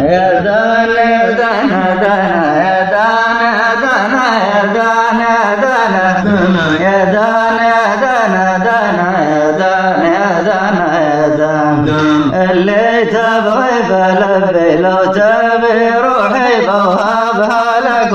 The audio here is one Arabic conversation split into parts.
يا دانا دانا دانا يا دانا دانا يا دانا دانا يا دانا دانا دانا يا دانا يا دانا يا دانا اللي تبغي فلبي لو تبي روحي بوهبها لك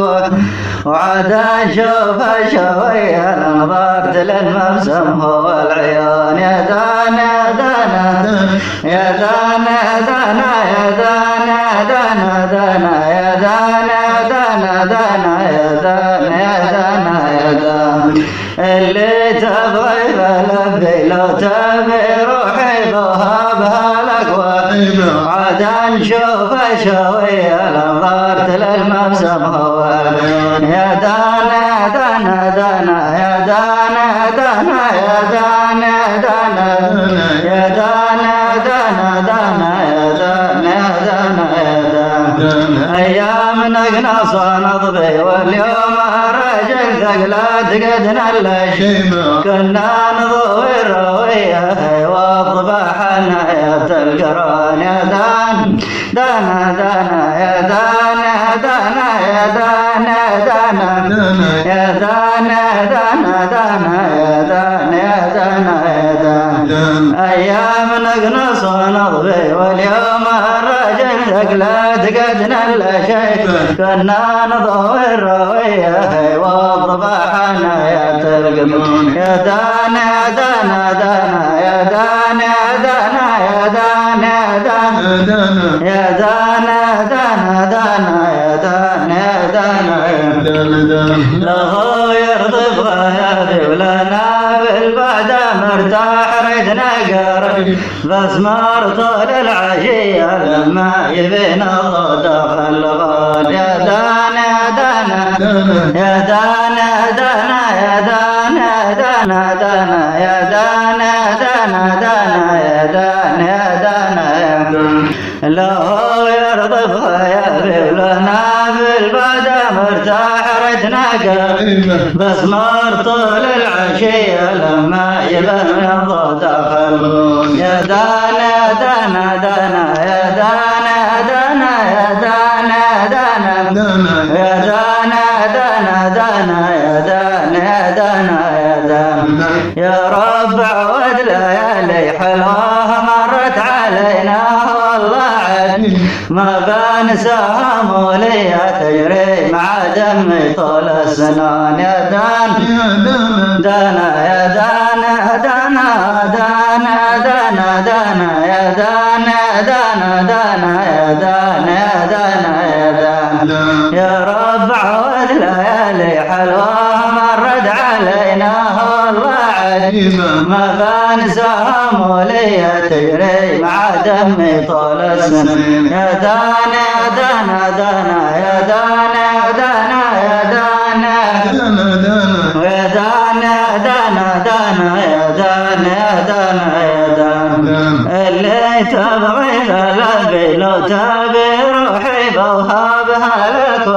وعاد اشوف شوية نظرت للمبسم هو العيون يا دانا دانا يا دانا دانا يا دانا دانا دانا يا دانا دانا دانا يا دانا يا دانا يا دانا اللي تبغي فلبي لو تبي روحي بوهبها لك وعاد نشوف شوية نظرت للمبسم هو العيون يا دانا دانا دانا يا دانا دانا يا دانا دانا يا دانا دانا دانا يا دانا دانا يا دانا ايام نقنص ونضبي واليوم رجل ثقلات قد نلش كنا نضوي الرويه وضبحنا يا القران يا دانا دانا دانا يا دانا دانا يا دانا دانا يا دانا دانا دانا يا دانا يا دانا يا دانا ايام نقنص ونضبي واليوم الرجل ثقلات قد نلشيت كنا نضوي الرويه وضبحنا يا تلقم يا دانا دانا دانا يا دانا دانا يا دانا دانا يا دانا دانا دانا يا دانا يا دانا له يرضي بغيابي ولنا بالبعد مرتاح ردنا قرب بس مر طول العشية لما يبينا دخل الغال يا دانا دانا يا دانا دانا يا دانا دانا دانا يا دانا دانا دانا يا دانا يا دانا يا له يرضى بغيابي ولنا بالبعد مرتاح ردنا قرب بس مر طول العشية لما يبينا دخل يا دانا دانا دانا يا دانا دانا يا دانا دانا يا دانا دانا دانا يا دانا يا دانا يا دانا يا رب عود ليالي حلوة مرت علينا والله عد ما بنساها مولية تجري مع دمي طول السنان يا دانا دانا يا دانا دانا دانا دانا دانا يا دانا دانا دانا يا دانا يا دانا يا دانا يا رب عود ليالي حلوة مرت علينا والله عد ما بنساها مولية تجري مع دمي طول السنين يا دانا دانا دانا يا دانا دانا يا دانا يا دانا دانا دانا يا دانا يا دانا يا دانا اللي تبغي فلبي لو تبي روحي بوهبها لك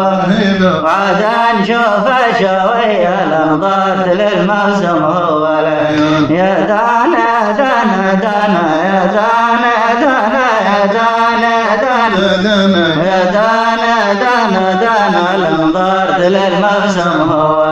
وعاد نشوف شوية نظرت للموسم هو العيون يا دانا دانا دانا يا دانا دانا يا دانا دانا يا دانا دانا دانا نظرت للموسم هو